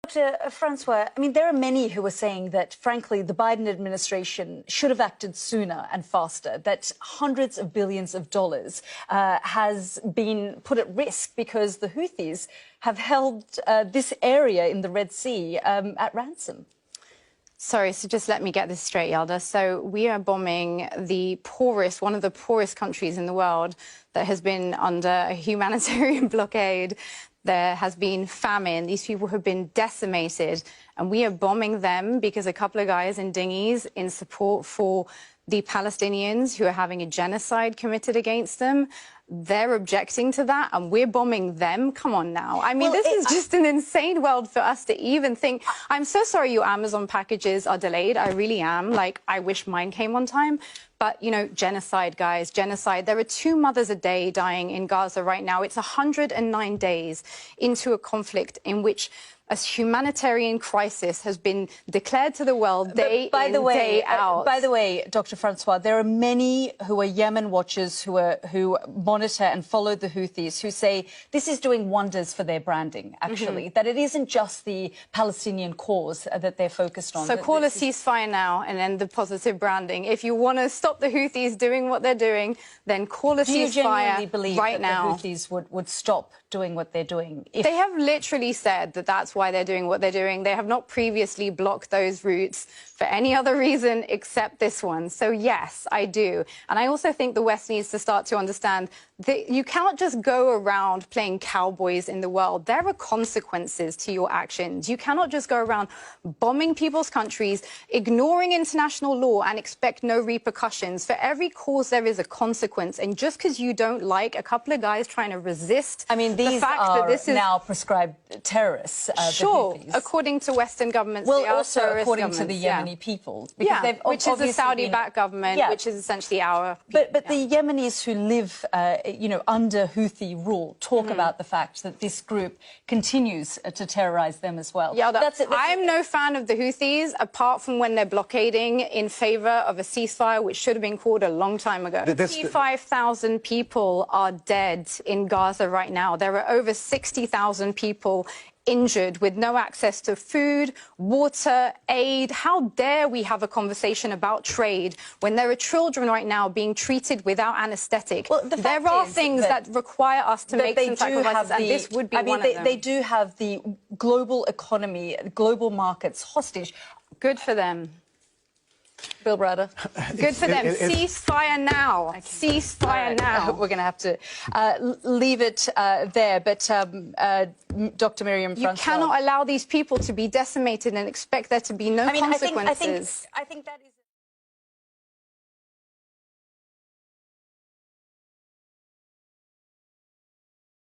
Dr. François, I mean, there are many who are saying that, frankly, the Biden administration should have acted sooner and faster, that hundreds of billions of dollars has been put at risk because the Houthis have held this area in the Red Sea at ransom. Sorry, so just let me get this straight, Yalda. So we are bombing the poorest, one of the poorest countries in the world that has been under a humanitarian blockade. There has been famine. These people have been decimated. And we are bombing them because a couple of guys in dinghies in support for the Palestinians who are having a genocide committed against them. They're objecting to that, and we're bombing them. Come on now. I mean, this is just an insane world for us to even think. I'm so sorry your Amazon packages are delayed. I really am. Like, I wish mine came on time. But, you know, genocide, guys, genocide. There are 2 mothers a day dying in Gaza right now. It's 109 days into a conflict in which a humanitarian crisis has been declared to the world day in, day out. By the way, Dr. François, there are many who are Yemen watchers who monitor and follow the Houthis who say this is doing wonders for their branding, actually, that it isn't just the Palestinian cause that they're focused on. So call a ceasefire now and end the positive branding. If you want to stop the Houthis doing what they're doing, then call a ceasefire right now. Do you genuinely believe that the Houthis would stop doing what they're doing? They have literally said that that's why they're doing what they're doing. They have not previously blocked those routes for any other reason except this one. So yes, I do. And I also think the West needs to start to understand that you cannot just go around playing cowboys in the world. There are consequences to your actions. You cannot just go around bombing people's countries, ignoring international law and expect no repercussions. For every cause, there is a consequence. And just because you don't like a couple of guys trying to resist, I mean, these are now prescribed terrorists. Sure, according to Western governments. Well, also according to the Yemeni people, because they've which is a Saudi-backed government, which is essentially our. But the Yemenis who live, you know, under Houthi rule talk about the fact that this group continues to terrorize them as well. Yeah, I'm no fan of the Houthis, apart from when they're blockading in favour of a ceasefire, which should have been called a long time ago. 55,000 people are dead in Gaza right now. There are over 60,000 people injured with no access to food, water, aid. How dare we have a conversation about trade when there are children right now being treated without anaesthetic? Well, there are things that require us to make some sacrifices, and this would be one of them. They do have the global economy, global markets hostage. Good for them. Bill Browder. Good for them. Ceasefire now. Ceasefire now. We're going to have to leave it there. But Dr. Myriam François, you cannot allow these people to be decimated and expect there to be no consequences. I think that is.